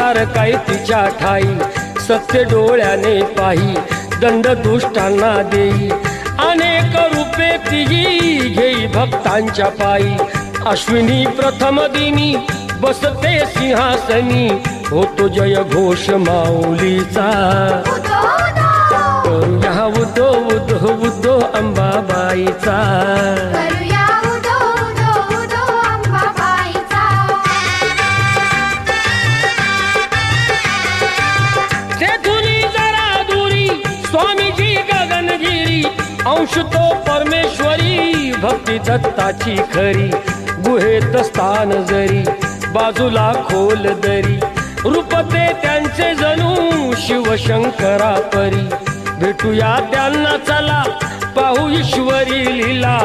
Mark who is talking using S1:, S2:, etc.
S1: संसार काय तिच्या ठाई, सत्य डोळ्याने पाही दंड दुष्टांना देई, अनेक रूपे तिही घेई भक्तांच्या पायी, अश्विनी प्रथम दिनी बसते सिंहासनी, होतो जय घोष माऊलीचा, करूया उदो उदो उदो अंबाबाईचा, स्वामीजी गगनगिरी अंश तो परमेश्वरी, भक्ती दत्ताची खरी, गुहेत स्थान जरी बाजूला खोल दरी, रूपते त्यांचे जणू शिवशंकरा परी, भेटूया त्यांना चला पाहू ईश्वरी लीला,